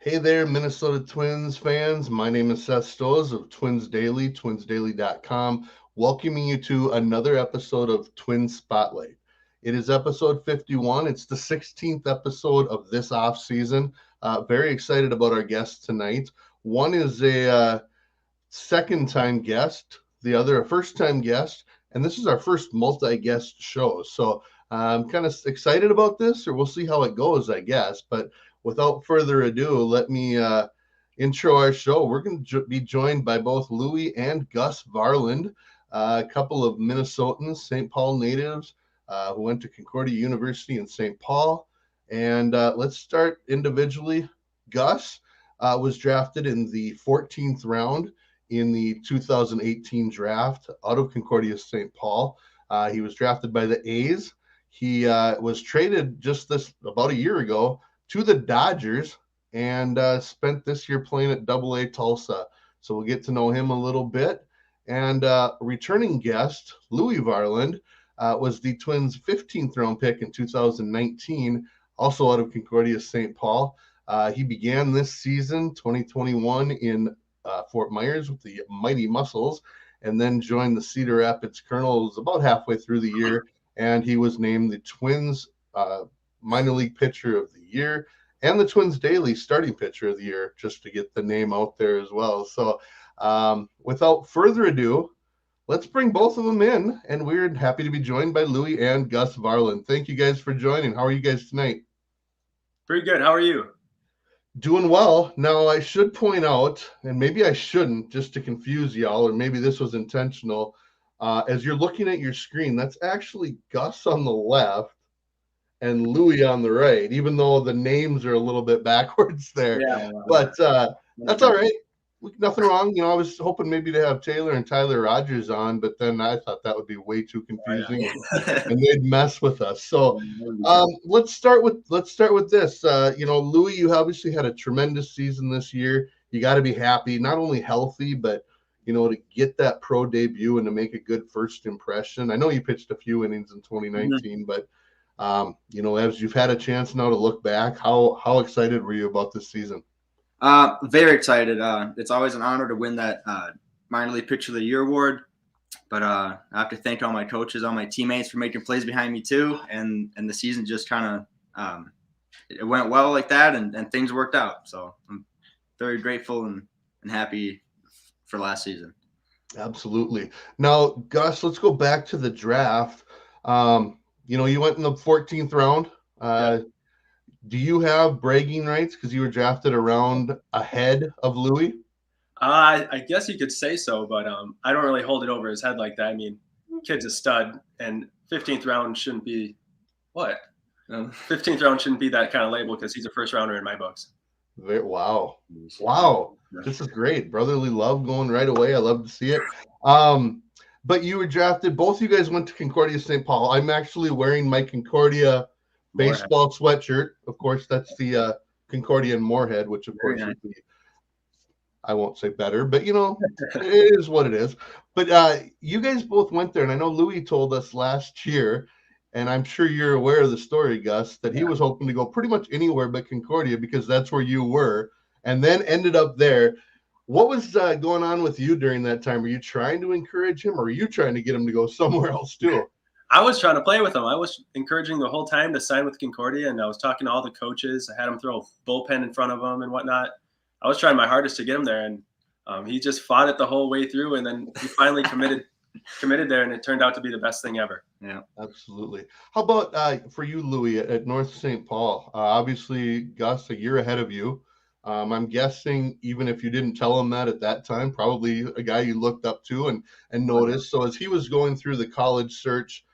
Hey there, Minnesota Twins fans. My name is Seth Stoles of Twins Daily, twinsdaily.com, welcoming you to another episode of Twins Spotlight. It is episode 51. It's the 16th episode of this off season. Very excited about our guests tonight. One is a second-time guest, the other a first-time guest, and this is our first multi-guest show. So I'm kind of excited about this, or we'll see how it goes, I guess. But without further ado, let me intro our show. We're going to be joined by both Louie and Gus Varland, a couple of Minnesotans, St. Paul natives, who went to Concordia University in St. Paul. And let's start individually. Gus was drafted in the 14th round in the 2018 draft out of Concordia St. Paul. He was drafted by the A's. He was traded just about a year ago to the Dodgers and spent this year playing at AA Tulsa. So we'll get to know him a little bit. And returning guest, Louie Varland, was the Twins' 15th round pick in 2019, also out of Concordia St. Paul. He began this season, 2021, in Fort Myers with the Mighty Muscles, and then joined the Cedar Rapids Colonels about halfway through the year. And he was named the Twins minor league pitcher of the year and the Twins Daily starting pitcher of the year, just to get the name out there as well. So without further ado, let's bring both of them in, and we're happy to be joined by Louie and Gus Varland. Thank you guys for joining. How are you guys tonight? Pretty good. How are you? Doing well. Now, I should point out, and maybe I shouldn't, just to confuse y'all, or maybe this was intentional. As you're looking at your screen, that's actually Gus on the left and Louie on the right, even though the names are a little bit backwards there. Yeah. But that's all right. Nothing wrong. I was hoping maybe to have Taylor and Tyler Rogers on, but then I thought that would be way too confusing and they'd mess with us. So let's start with this. Louie, you obviously had a tremendous season this year. You got to be happy, not only healthy, but to get that pro debut and to make a good first impression. I know you pitched a few innings in 2019, but as you've had a chance now to look back, how excited were you about this season? Very excited. It's always an honor to win that minor league pitcher of the year award. But I have to thank all my coaches, all my teammates for making plays behind me too. And the season just kind of it went well like that, and things worked out. So I'm very grateful and happy for last season. Absolutely. Now, Gus, let's go back to the draft. You went in the 14th round. Do you have bragging rights because you were drafted around ahead of Louie? I guess you could say so, but I don't really hold it over his head like that. I mean, kid's a stud, and 15th round shouldn't be what? 15th round shouldn't be that kind of label because he's a first rounder in my books. Wow. This is great. Brotherly love going right away. I love to see it. But you were drafted. Both of you guys went to Concordia St. Paul. I'm actually wearing my Concordia baseball sweatshirt. Of course, that's the Concordia and Moorhead, which of course would be, I won't say better, but it is what it is. But you guys both went there, and I know Louie told us last year, and I'm sure you're aware of the story, Gus, that he was hoping to go pretty much anywhere but Concordia because that's where you were, and then ended up there. What was going on with you during that time? Were you trying to encourage him, or were you trying to get him to go somewhere else too? I was trying to play with him. I was encouraging the whole time to sign with Concordia, and I was talking to all the coaches. I had him throw a bullpen in front of him and whatnot. I was trying my hardest to get him there, and he just fought it the whole way through, and then he finally committed there, and it turned out to be the best thing ever. Yeah, absolutely. How about for you, Louie, at North St. Paul? Obviously, Gus, a year ahead of you. I'm guessing even if you didn't tell him that at that time, probably a guy you looked up to and noticed. So as he was going through the college search,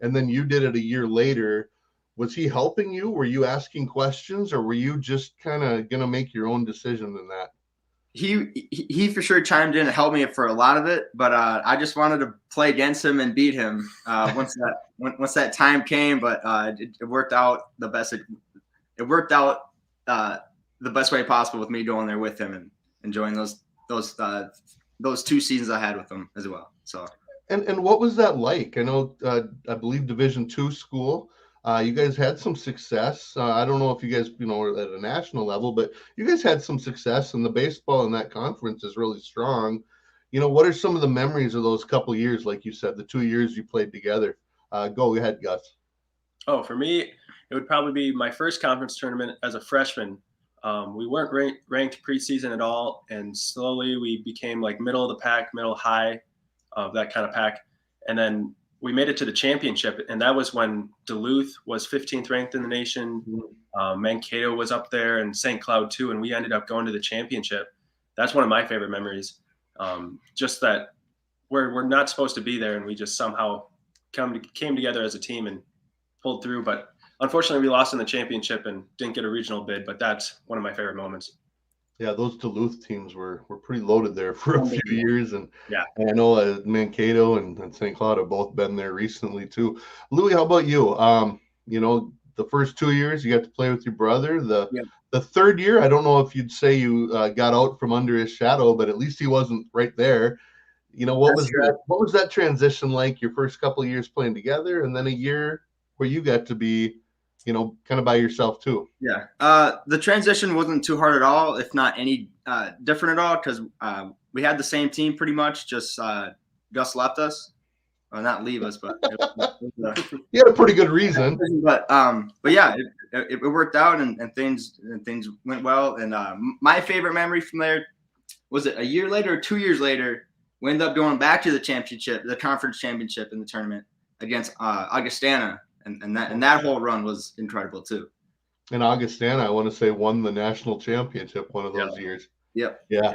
and then you did it a year later, was he helping you? Were you asking questions, or were you just kind of going to make your own decision in that? He for sure chimed in and helped me for a lot of it, but I just wanted to play against him and beat him once that time came. But it worked out the best. It worked out the best way possible with me going there with him and enjoying those 2 seasons I had with him as well. So. And what was that like? I know I believe Division II school. You guys had some success. I don't know if you guys, were at a national level, but you guys had some success, and the baseball in that conference is really strong. What are some of the memories of those couple years, like you said, the 2 years you played together? Go ahead, Gus. Oh, for me, it would probably be my first conference tournament as a freshman. We weren't ranked preseason at all, and slowly we became like middle of the pack, middle high of that kind of pack. And then we made it to the championship, and that was when Duluth was 15th ranked in the nation. Mankato was up there, and St. Cloud too, and we ended up going to the championship. That's one of my favorite memories. Just that we're not supposed to be there, and we just somehow came together as a team and pulled through. But unfortunately, we lost in the championship and didn't get a regional bid. But that's one of my favorite moments. Yeah, those Duluth teams were pretty loaded there for a few years, and yeah, I know Mankato and St. Cloud have both been there recently too. Louie, how about you? The first 2 years you got to play with your brother. The third year, I don't know if you'd say you got out from under his shadow, but at least he wasn't right there. What was that transition like? Your first couple of years playing together, and then a year where you got to be kind of by yourself too. Yeah. The transition wasn't too hard at all, if not any different at all, because we had the same team pretty much, just Gus left us. Well, not leave us, but he had a pretty good reason. But yeah, it worked out, and things went well. And my favorite memory from there was it a year later or 2 years later, we ended up going back to the championship, the conference championship in the tournament against Augustana. And that whole run was incredible too. And Augustana, I want to say, won the national championship one of those years. Yep. Yeah.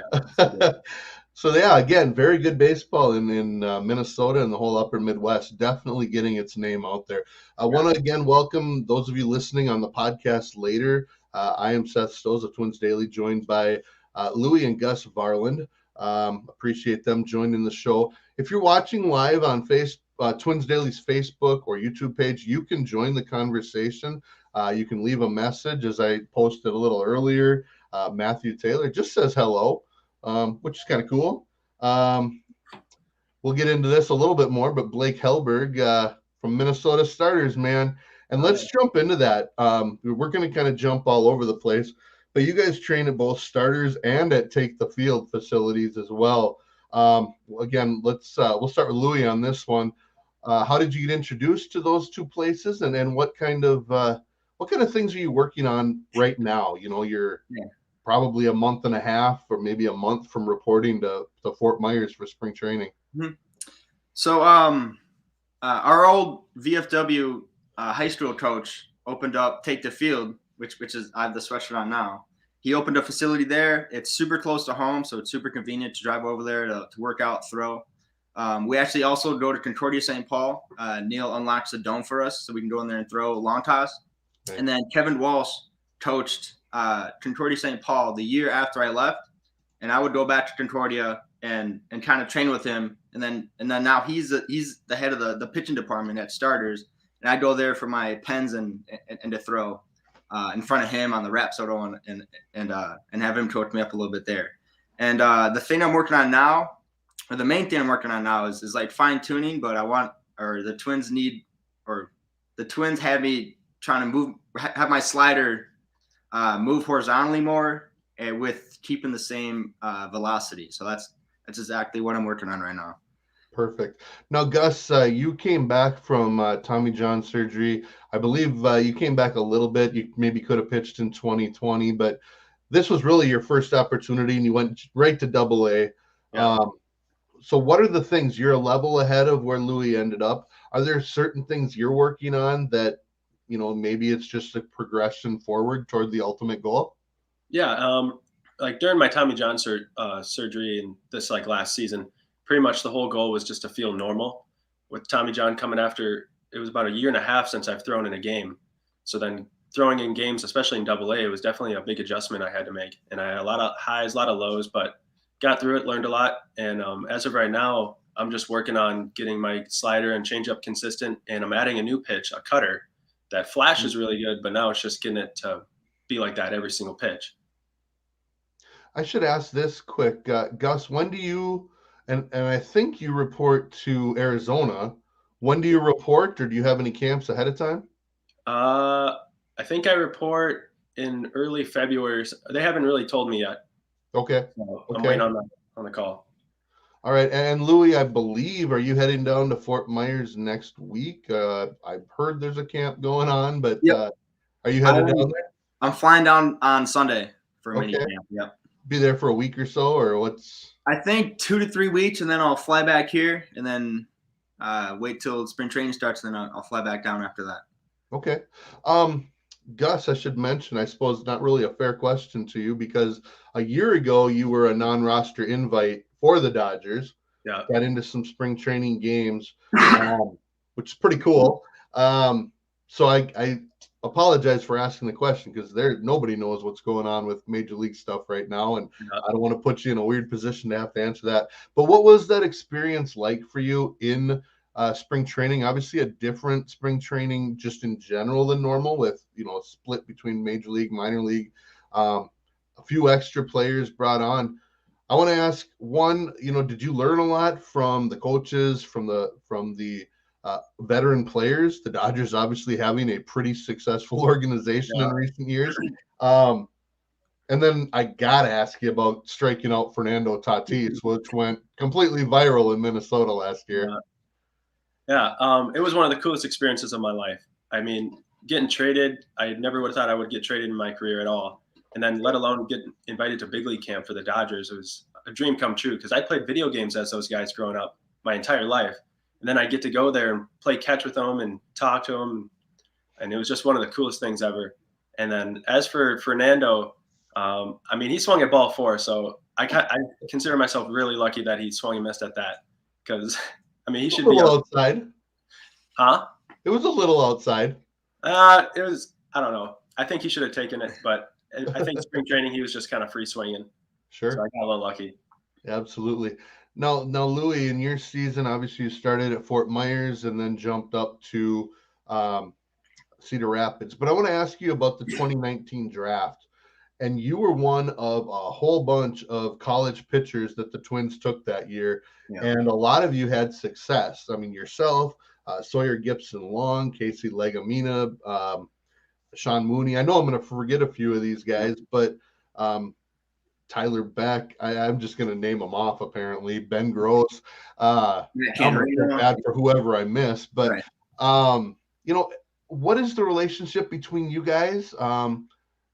So yeah, again, very good baseball in Minnesota and the whole upper Midwest, definitely getting its name out there. I want to again welcome those of you listening on the podcast later. I am Seth Stoes of Twins Daily, joined by Louie and Gus Varland. Appreciate them joining the show. If you're watching live on Twins Daily's Facebook or YouTube page, you can join the conversation. You can leave a message, as I posted a little earlier. Matthew Taylor just says hello, which is kind of cool. We'll get into this a little bit more, but Blake Hellberg from Minnesota Starters, man. And let's jump into that. We're going to kind of jump all over the place, but you guys train at both Starters and at Take the Field facilities as well. Again, we'll start with Louie on this one. How did you get introduced to those two places, and what kind of things are you working on right now? You're probably a month and a half or maybe a month from reporting to Fort Myers for spring training. Mm-hmm. So our old VFW high school coach opened up Take the Field, which is I have the sweatshirt on now. He opened a facility there. It's super close to home, so it's super convenient to drive over there to work out, throw. We actually also go to Concordia St. Paul. Neil unlocks the dome for us, so we can go in there and throw long toss. Okay. And then Kevin Walsh coached Concordia St. Paul the year after I left, and I would go back to Concordia and kind of train with him. And then now he's the head of the pitching department at Starters, and I go there for my pens and to throw in front of him on the rap soto and have him coach me up a little bit there. And the thing I'm working on now, or the main thing I'm working on now is like fine tuning, but the Twins have me trying to have my slider move horizontally more with keeping the same velocity. So that's exactly what I'm working on right now. Perfect. Now, Gus, you came back from Tommy John surgery. I believe you came back a little bit. You maybe could have pitched in 2020, but this was really your first opportunity, and you went right to Double-A. Yeah. So what are the things you're a level ahead of where Louie ended up? Are there certain things you're working on that, maybe it's just a progression forward toward the ultimate goal? Yeah. Like during my Tommy John surgery and this last season, pretty much the whole goal was just to feel normal. With Tommy John coming after, it was about a year and a half since I've thrown in a game. So then throwing in games, especially in Double-A, it was definitely a big adjustment I had to make. And I had a lot of highs, a lot of lows, but got through it, learned a lot. And as of right now, I'm just working on getting my slider and changeup consistent. And I'm adding a new pitch, a cutter, that flashes really good, but now it's just getting it to be like that every single pitch. I should ask this quick, Gus, when do you, and I think you report to Arizona, when do you report, or do you have any camps ahead of time? I think I report in early February. They haven't really told me yet. Okay. So I'm Okay. waiting on the call. All right. And Louie, I believe, are you heading down to Fort Myers next week? I've heard there's a camp going on, but Yep. are you headed down I'm flying down on Sunday for a there? mini Okay. camp. Yep. Be there for a week or so, or what's? I think 2 to 3 weeks, and then I'll fly back here, and then wait till spring training starts, and then I'll fly back down after that. Okay. Gus, I should mention, I suppose not really a fair question to you because a year ago you were a non-roster invite for the Dodgers. Yeah. Got into some spring training games, which is pretty cool. So I apologize for asking the question because nobody knows what's going on with Major League stuff right now, and I don't want to put you in a weird position to have to answer that. But what was that experience like for you in spring training? Obviously, a different spring training just in general than normal, with a split between Major League, minor league, a few extra players brought on. I want to ask one, did you learn a lot from the coaches, from the veteran players? The Dodgers obviously having a pretty successful organization in recent years. And then I got to ask you about striking out Fernando Tatis, which went completely viral in Minnesota last year. Yeah. It was one of the coolest experiences of my life. I mean, getting traded, I never would have thought I would get traded in my career at all. And then let alone get invited to big league camp for the Dodgers. It was a dream come true because I played video games as those guys growing up my entire life. And then I get to go there and play catch with them and talk to them. And it was just one of the coolest things ever. And then as for Fernando, I mean, he swung at ball 4. So I consider myself really lucky that he swung and missed at that because, I mean, he should be outside. Huh? It was a little outside. It was, I don't know. I think he should have taken it, but I think spring training, he was just kind of free swinging. Sure. So I got a little lucky. Absolutely. Now, Louie, in your season, obviously you started at Fort Myers and then jumped up to Cedar Rapids. But I want to ask you about the 2019 draft. And you were one of a whole bunch of college pitchers that the Twins took that year. Yeah. And a lot of you had success. I mean, yourself, Sawyer Gibson-Long, Casey Legumina, Sean Mooney. I know I'm going to forget a few of these guys, but Tyler Beck, I'm just going to name them off, apparently. Ben Gross. I'm going to feel bad for whoever I miss. But, what is the relationship between you guys?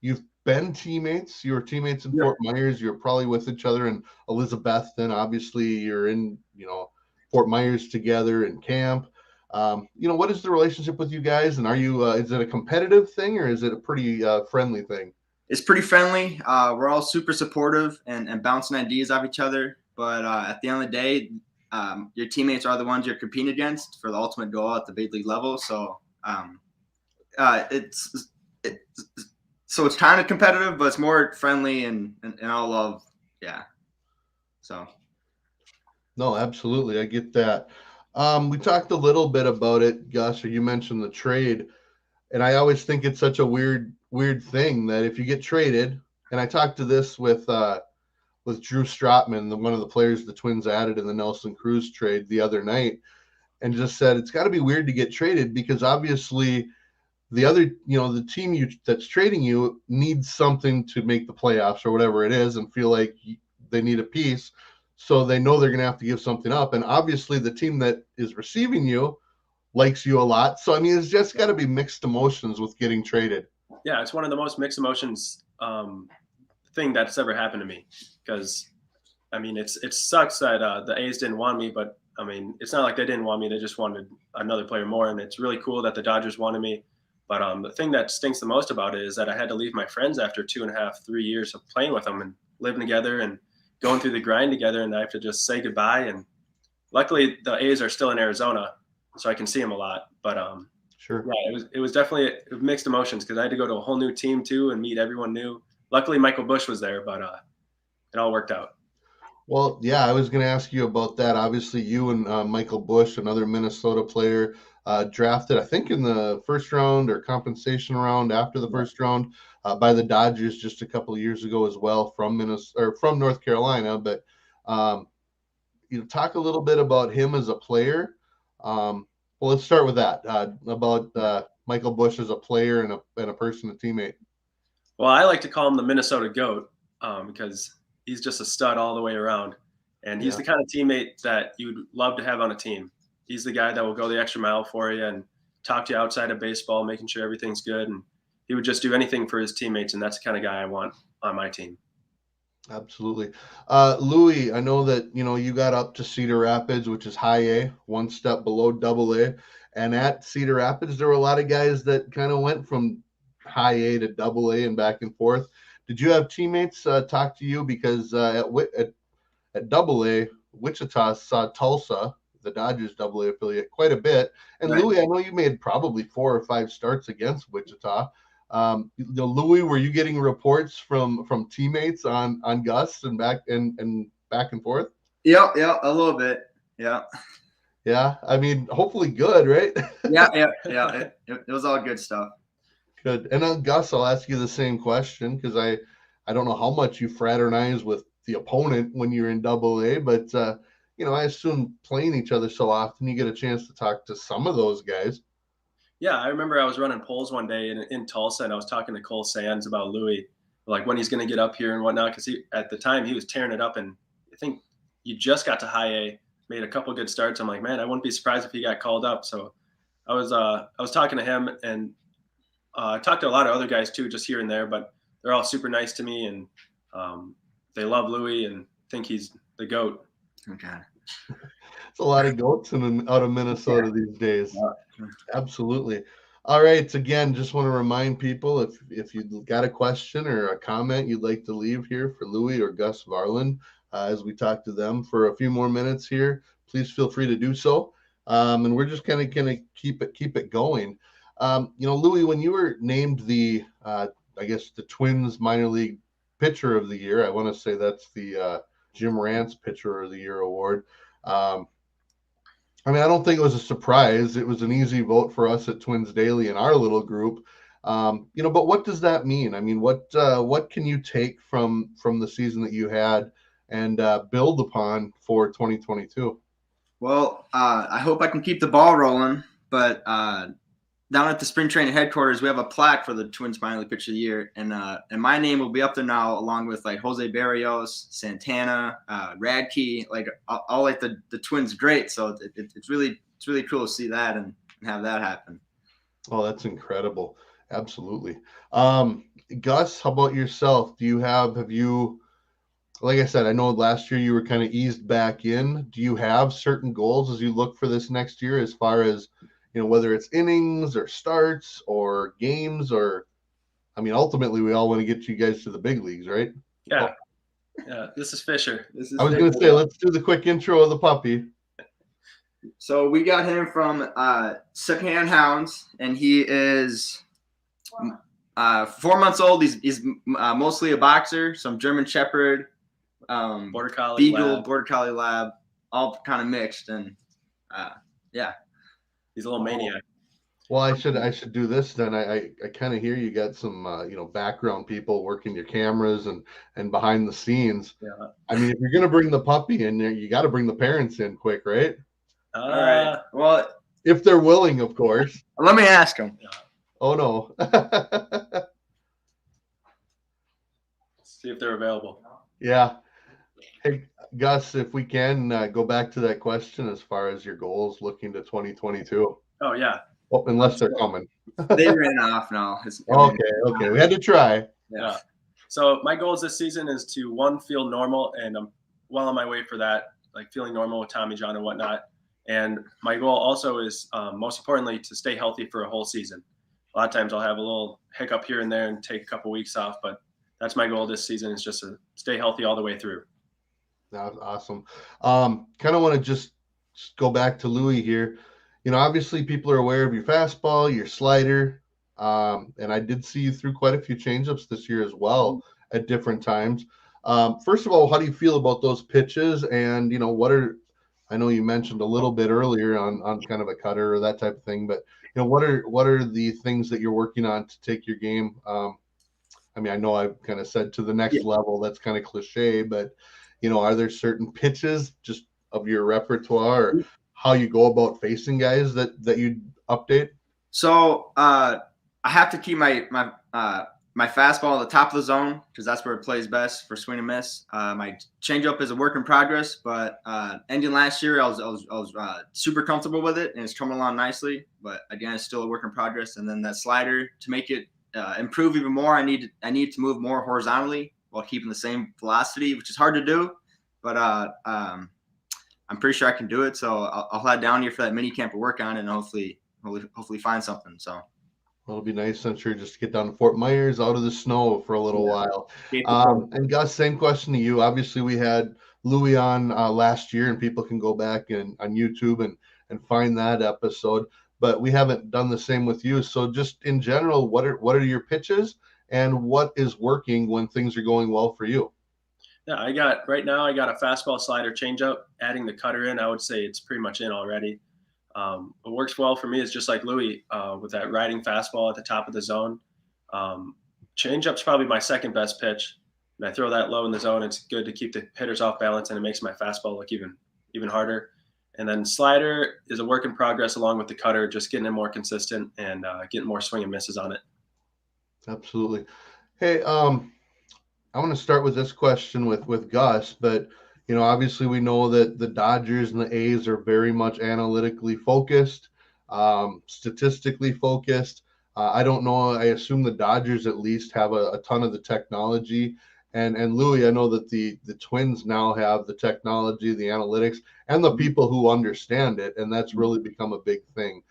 You've been teammates. You were teammates in Fort Myers. You're probably with each other in Elizabethton. Obviously, you're in, Fort Myers together in camp. What is the relationship with you guys? And are you, is it a competitive thing or is it a pretty friendly thing? It's pretty friendly. We're all super supportive and bouncing ideas off each other. But at the end of the day, your teammates are the ones you're competing against for the ultimate goal at the big league level. So it's kind of competitive, but it's more friendly and all love. Yeah. So. No, absolutely. I get that. We talked a little bit about it, Gus, or you mentioned the trade. And I always think it's such a weird thing that if you get traded, and I talked to this with Drew Stratman, one of the players the Twins added in the Nelson Cruz trade the other night, and just said it's got to be weird to get traded because obviously the other, the team that's trading you needs something to make the playoffs or whatever it is and feel like they need a piece. So they know they're going to have to give something up. And obviously the team that is receiving you likes you a lot. So, I mean, it's just got to be mixed emotions with getting traded. Yeah, it's one of the most mixed emotions thing that's ever happened to me because, I mean, it sucks that the A's didn't want me, but, I mean, it's not like they didn't want me. They just wanted another player more, and it's really cool that the Dodgers wanted me. But the thing that stinks the most about it is that I had to leave my friends after 2.5, 3 years of playing with them and living together and going through the grind together, and I have to just say goodbye. And luckily, the A's are still in Arizona, so I can see them a lot. But sure, yeah, it was definitely mixed emotions because I had to go to a whole new team too and meet everyone new. Luckily, Michael Busch was there, but it all worked out. Well, yeah, I was going to ask you about that. Obviously, you and Michael Busch, another Minnesota player, drafted, I think, in the first round or compensation round after the first round by the Dodgers just a couple of years ago as well from Minnesota or from North Carolina. But talk a little bit about him as a player. Well, let's start with that. About Michael Busch as a player and a person, a teammate? Well, I like to call him the Minnesota GOAT because he's just a stud all the way around. And he's the kind of teammate that you'd love to have on a team. He's the guy that will go the extra mile for you and talk to you outside of baseball, making sure everything's good. And he would just do anything for his teammates. And that's the kind of guy I want on my team. Absolutely. Louie, I know that, you got up to Cedar Rapids, which is high A, one step below double A. And at Cedar Rapids, there were a lot of guys that kind of went from high A to double A and back and forth. Did you have teammates talk to you? Because at double A, Wichita saw Tulsa, the Dodgers double A affiliate, quite a bit. And Right. Louie, I know you made probably 4 or 5 starts against Wichita. Louie, were you getting reports from teammates on Gus and back and forth? Yeah, a little bit. Yeah. Yeah, I mean, hopefully good, right? Yeah. It was all good stuff. Good. And on Gus, I'll ask you the same question because I don't know how much you fraternize with the opponent when you're in double A, but I assume playing each other so often, you get a chance to talk to some of those guys. Yeah, I remember I was running polls one day in Tulsa, and I was talking to Cole Sands about Louie, like when he's going to get up here and whatnot, because at the time he was tearing it up, and I think you just got to high A, made a couple good starts. I'm like, man, I wouldn't be surprised if he got called up. So I was talking to him, and I talked to a lot of other guys too, just here and there, but they're all super nice to me, and they love Louie and think he's the GOAT. Okay. It's a lot of goats out of Minnesota these days. Absolutely. All right. Again, just want to remind people if you got a question or a comment you'd like to leave here for Louie or Gus Varland as we talk to them for a few more minutes here, please feel free to do so. And we're just kind of gonna keep it going. Louie, when you were named the Twins minor league pitcher of the year, I want to say that's the Jim Rantz pitcher of the year award. I don't think it was a surprise. It was an easy vote for us at Twins Daily in our little group. But what does that mean? I mean, what can you take from the season that you had and build upon for 2022? Well, I hope I can keep the ball rolling, but down at the spring training headquarters, we have a plaque for the Twins minor league pitcher of the year, and my name will be up there now, along with like Jose Barrios, Santana, Radke, like all like the Twins great. So it's really cool to see that and have that happen. Oh, that's incredible! Absolutely. Gus, how about yourself? Have you? Like I said, I know last year you were kind of eased back in. Do you have certain goals as you look for this next year, as far as whether it's innings or starts or games, or ultimately we all want to get you guys to the big leagues, right? Yeah. This is Fisher. I was going to say, let's do the quick intro of the puppy. So we got him from Secondhand Hounds, and he is 4 months old. He's mostly a boxer, some German Shepherd, Border Collie, Beagle, Lab. Border Collie Lab, all kind of mixed, and yeah. He's a little maniac. Well, I should do this then. I kind of hear you got some background people working your cameras and behind the scenes. Yeah. If you're gonna bring the puppy in there, you got to bring the parents in quick, right? All right. Well, if they're willing, of course. Let me ask them. Oh no. See if they're available. Yeah. Hey, Gus, if we can go back to that question as far as your goals looking to 2022. Oh, yeah. Well, unless they're coming. They ran off now. Okay. We had to try. Yeah. So my goals this season is to, one, feel normal, and I'm well on my way for that, like feeling normal with Tommy John and whatnot. And my goal also is, most importantly, to stay healthy for a whole season. A lot of times I'll have a little hiccup here and there and take a couple weeks off, but that's my goal this season, is just to stay healthy all the way through. That's awesome. Kind of want to just go back to Louie here. Obviously people are aware of your fastball, your slider, and I did see you through quite a few changeups this year as well at different times. First of all, how do you feel about those pitches? And I know you mentioned a little bit earlier on kind of a cutter or that type of thing, but what are the things that you're working on to take your game? I know I've kind of said to the next level. That's kind of cliche, but are there certain pitches just of your repertoire, or how you go about facing guys that you update? So I have to keep my fastball at the top of the zone because that's where it plays best for swing and miss. My changeup is a work in progress, but ending last year, I was super comfortable with it, and it's coming along nicely. But again, it's still a work in progress. And then that slider, to make it improve even more, I need to move more horizontally while keeping the same velocity, which is hard to do. But I'm pretty sure I can do it. So I'll head down here for that mini camp to work on it, and hopefully find something. So. It'll be nice, I'm sure, just to get down to Fort Myers, out of the snow for a little while. And Gus, same question to you. Obviously, we had Louie on last year, and people can go back on YouTube and find that episode. But we haven't done the same with you. So, just in general, what are your pitches, and what is working when things are going well for you? Yeah, I got a fastball, slider, changeup. Adding the cutter in, I would say it's pretty much in already. What works well for me is just like Louie with that riding fastball at the top of the zone. Changeup's probably my second best pitch. And I throw that low in the zone. It's good to keep the hitters off balance, and it makes my fastball look even harder. And then slider is a work in progress along with the cutter, just getting it more consistent and getting more swing and misses on it. Absolutely. Hey, I want to start with this question with Gus, but obviously we know that the Dodgers and the A's are very much analytically focused, statistically focused. I don't know. I assume the Dodgers at least have a ton of the technology. And Louie, I know that the Twins now have the technology, the analytics, and the people who understand it, and that's really become a big thing.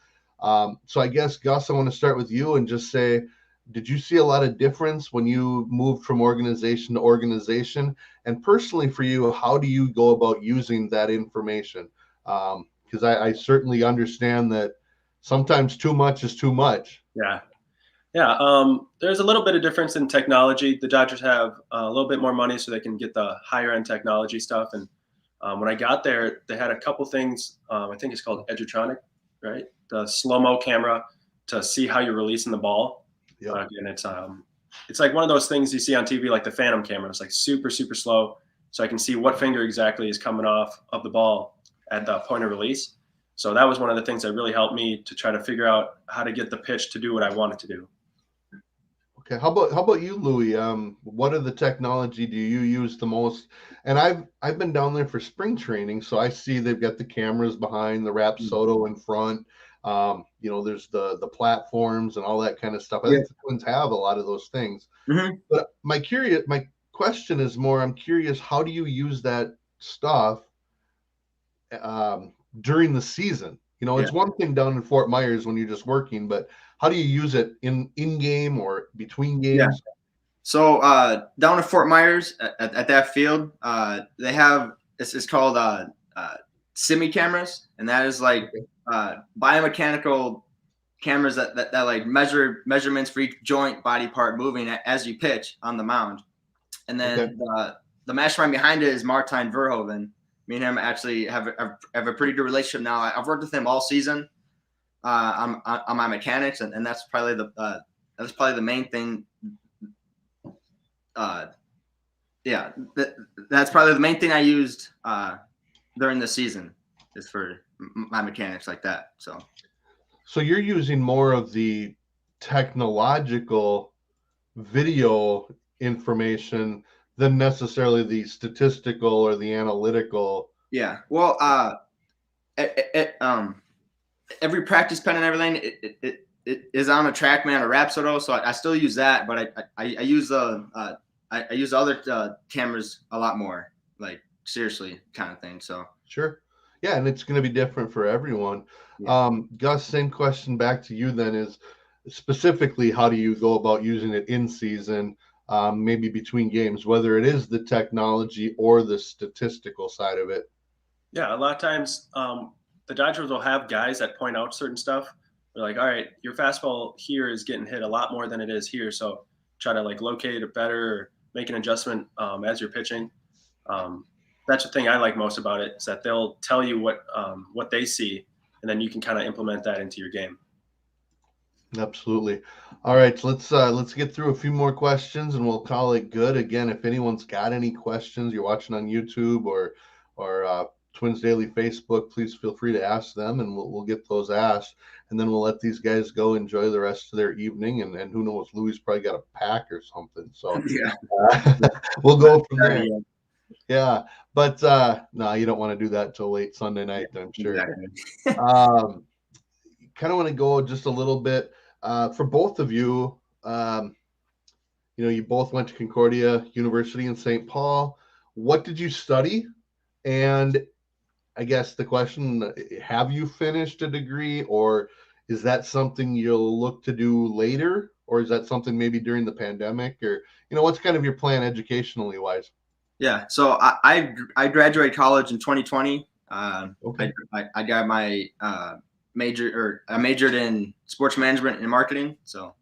So I guess, Gus, I want to start with you and just say, did you see a lot of difference when you moved from organization to organization? And personally for you, how do you go about using that information? Because I certainly understand that sometimes too much is too much. Yeah. There's a little bit of difference in technology. The Dodgers have a little bit more money, so they can get the higher end technology stuff. And when I got there, they had a couple things. I think it's called Edutronic, right? The slow-mo camera to see how you're releasing the ball. Yep. And it's like one of those things you see on TV, like the Phantom camera. It's like super, super slow. So I can see what finger exactly is coming off of the ball at the point of release. So that was one of the things that really helped me to try to figure out how to get the pitch to do what I wanted to do. Okay. How about you, Louie? What of the technology do you use the most? And I've been down there for spring training, so I see they've got the cameras behind, the Rapsodo in front. There's the platforms and all that kind of stuff. I think the Twins have a lot of those things. Mm-hmm. But my question is more, I'm curious, how do you use that stuff during the season? It's one thing down in Fort Myers when you're just working, but how do you use it in game or between games? Yeah. So down in Fort Myers at that field, they have it's called semi cameras, and that is like biomechanical cameras that like measurements for each joint, body part moving as you pitch on the mound. And then the mastermind behind it is Martijn Verhoeven. Me and him actually have a pretty good relationship now. I've worked with him all season on my mechanics, and that's probably the main thing. That's probably the main thing I used during the season is for my mechanics like that. So you're using more of the technological video information than necessarily the statistical or the analytical. Yeah. Well, every practice pen and everything, it is on a TrackMan or Rapsodo, so I still use that, but I use I use other cameras a lot more, like seriously kind of thing. So sure. Yeah, and it's going to be different for everyone. Yeah. Gus, same question back to you then is specifically how do you go about using it in season, maybe between games, whether it is the technology or the statistical side of it? Yeah, a lot of times the Dodgers will have guys that point out certain stuff. They're like, all right, your fastball here is getting hit a lot more than it is here. So try to like locate it better or make an adjustment as you're pitching. That's the thing I like most about it is that they'll tell you what they see, and then you can kind of implement that into your game. Absolutely. All right, so let's get through a few more questions, and we'll call it good. Again, if anyone's got any questions, you're watching on YouTube or Twins Daily Facebook, please feel free to ask them, and we'll get those asked, and then we'll let these guys go enjoy the rest of their evening, and who knows, Louie's probably got a pack or something, so we'll go from there. Yeah, but no, you don't want to do that till late Sunday night, I'm sure. Exactly. Kind of want to go just a little bit for both of you. You both went to Concordia University in St. Paul. What did you study? And I guess the question, have you finished a degree, or is that something you'll look to do later? Or is that something maybe during the pandemic, or, what's kind of your plan educationally wise? Yeah. So I graduated college in 2020. Okay. I got my I majored in sports management and marketing. So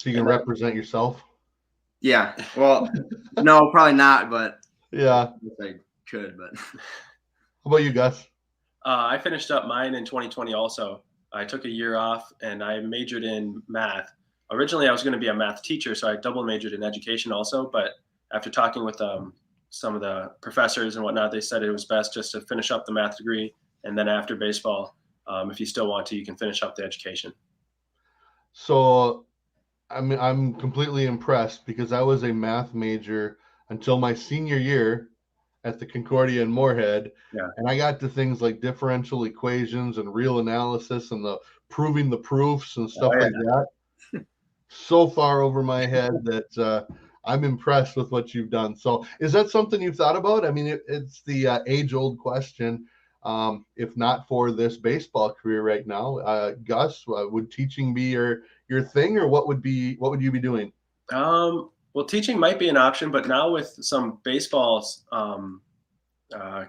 you can represent yourself? Yeah. Well, no, probably not, but yeah, I could. But how about you, Gus? I finished up mine in 2020 also. I took a year off and I majored in math. Originally, I was going to be a math teacher, so I double majored in education also. But after talking with some of the professors and whatnot, they said it was best just to finish up the math degree, and then after baseball, if you still want to, you can finish up the education. So I'm completely impressed, because I was a math major until my senior year at the Concordia in Moorhead. Yeah. And I got to things like differential equations and real analysis and the proving the proofs and stuff like that. So far over my head that I'm impressed with what you've done. So is that something you've thought about? I mean, it's the age-old question. If not for this baseball career right now, Gus, would teaching be your thing, or what would you be doing? Well, teaching might be an option, but now with some baseball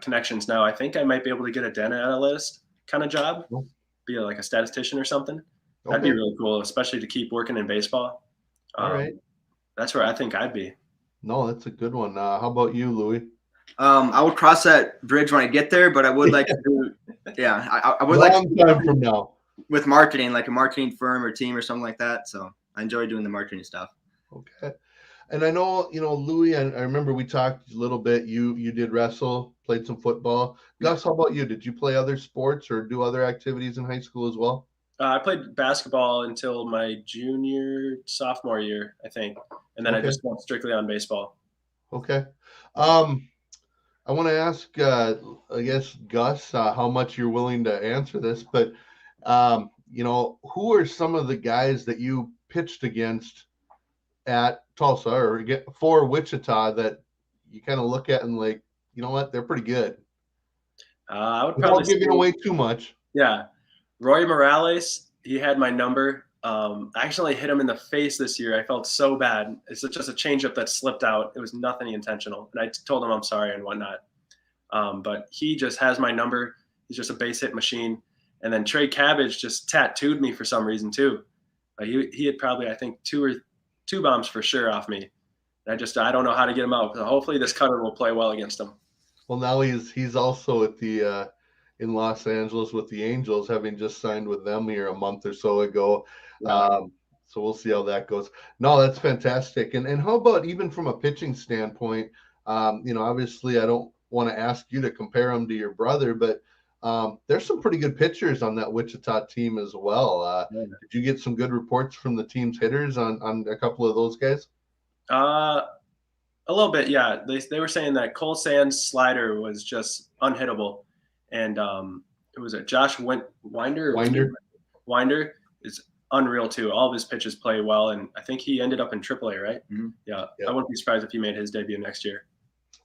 connections now, I think I might be able to get a data analyst kind of job, be like a statistician or something. That'd be really cool, especially to keep working in baseball. All right. That's where I think I'd be. No, that's a good one. How about you, Louie? I would cross that bridge when I get there, but I would like to do, I would like to time from now with marketing, like a marketing firm or team or something like that. So I enjoy doing the marketing stuff. Okay. And I know, Louie, I remember we talked a little bit. You did wrestle, played some football. Gus, how about you? Did you play other sports or do other activities in high school as well? I played basketball until my sophomore year, I think. And then I just went strictly on baseball. Okay. I want to ask, I guess, Gus, how much you're willing to answer this, but, who are some of the guys that you pitched against at Tulsa or for Wichita that you kind of look at and like, you know what, they're pretty good? I would probably giving away too much. Yeah. Roy Morales, he had my number. I actually hit him in the face this year. I felt so bad. It's just a changeup that slipped out. It was nothing intentional. And I told him I'm sorry and whatnot. But he just has my number. He's just a base hit machine. And then Trey Cabbage just tattooed me for some reason too. He had probably, I think, two bombs for sure off me. And I don't know how to get him out. So hopefully this cutter will play well against him. Well, now he's also at the in Los Angeles with the Angels, having just signed with them here a month or so ago. Yeah. So we'll see how that goes. No, that's fantastic. And how about even from a pitching standpoint? Obviously I don't want to ask you to compare him to your brother, but there's some pretty good pitchers on that Wichita team as well. Did you get some good reports from the team's hitters on a couple of those guys? A little bit, yeah. They were saying that Cole Sand's slider was just unhittable, and it was Josh Winder. Winder is unreal too. All of his pitches play well, and I think he ended up in AAA, right? Mm-hmm. Yeah, I wouldn't be surprised if he made his debut next year.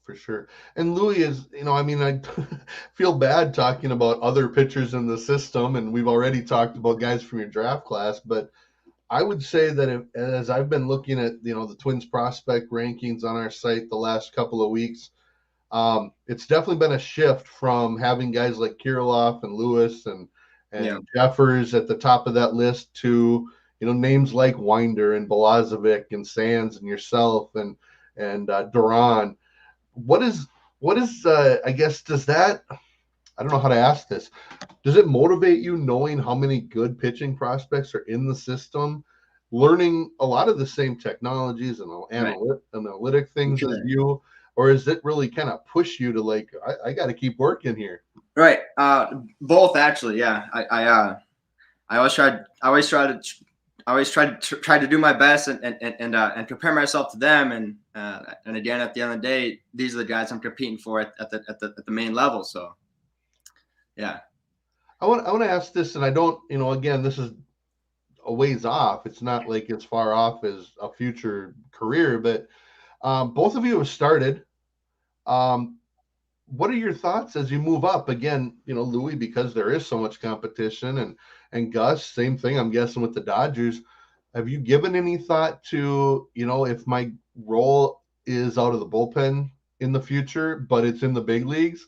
For sure. And Louie is, I feel bad talking about other pitchers in the system, and we've already talked about guys from your draft class, but I would say that as I've been looking at, the Twins prospect rankings on our site the last couple of weeks, it's definitely been a shift from having guys like Kirilloff and Lewis and Jeffers at the top of that list to, names like Winder and Balazovic and Sands and yourself and Duran. What is I guess, does that, I don't know how to ask this. Does it motivate you knowing how many good pitching prospects are in the system, learning a lot of the same technologies and analytic things as you? or is it really kind of push you to like, I got to keep working here? Right. Both actually. Yeah. I always tried to do my best and compare myself to them. And again, at the end of the day, these are the guys I'm competing for at the main level. So, yeah. I want to ask this, and I don't, again, this is a ways off. It's not like as far off as a future career, but both of you have started. What are your thoughts as you move up? Again, Louie, because there is so much competition, and Gus, same thing, I'm guessing with the Dodgers. Have you given any thought to, if my role is out of the bullpen in the future, but it's in the big leagues?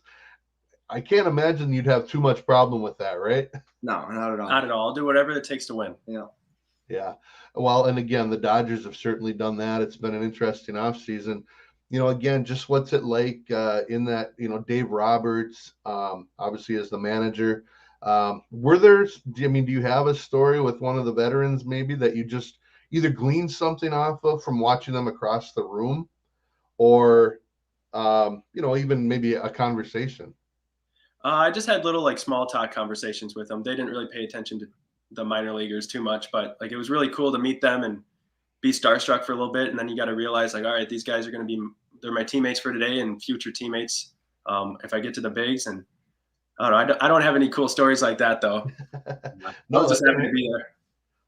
I can't imagine you'd have too much problem with that, right? No, not at all. Not at all. I'll do whatever it takes to win. Yeah. Yeah. Well, and again, the Dodgers have certainly done that. It's been an interesting offseason. Again, just what's it like in that, Dave Roberts, obviously as the manager. Do you have a story with one of the veterans maybe that you just either gleaned something off of from watching them across the room, or, even maybe a conversation? I just had little like small talk conversations with them. They didn't really pay attention to the minor leaguers too much, but like it was really cool to meet them and be starstruck for a little bit. And then you got to realize like, all right, these guys are going to be, they're my teammates for today and future teammates if I get to the bigs. And I don't know, I don't have any cool stories like that though. No, I was just happy to be there.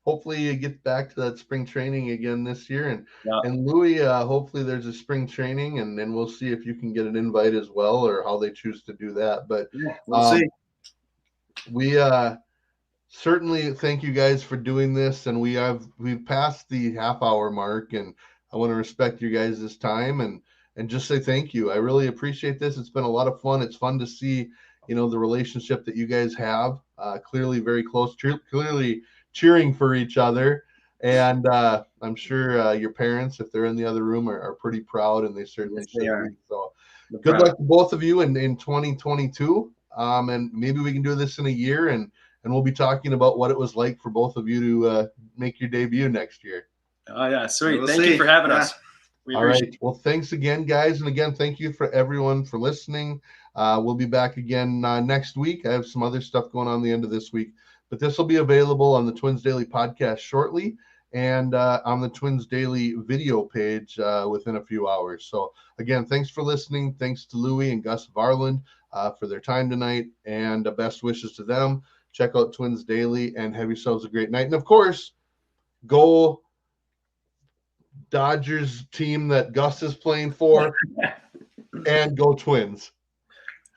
Hopefully you get back to that spring training again this year. Yeah. And Louie, hopefully there's a spring training, and then we'll see if you can get an invite as well, or how they choose to do that. But Yeah, we'll see. We certainly thank you guys for doing this, and we've passed the half-hour mark, and I want to respect you guys' time and just say thank you. I really appreciate this. It's been a lot of fun. It's fun to see, the relationship that you guys have. Clearly very close, clearly cheering for each other. And I'm sure your parents, if they're in the other room, are pretty proud, and they certainly should be. So good luck to both of you in 2022. And maybe we can do this in a year, and we'll be talking about what it was like for both of you to make your debut next year. Oh, yeah. Sweet. Thank you for having us. All right. Well, thanks again, guys. And again, thank you for everyone for listening. We'll be back again next week. I have some other stuff going on the end of this week, but this will be available on the Twins Daily podcast shortly, and on the Twins Daily video page within a few hours. So again, thanks for listening. Thanks to Louie and Gus Varland for their time tonight, and best wishes to them. Check out Twins Daily and have yourselves a great night. And of course, go Dodgers team that Gus is playing for, and go Twins.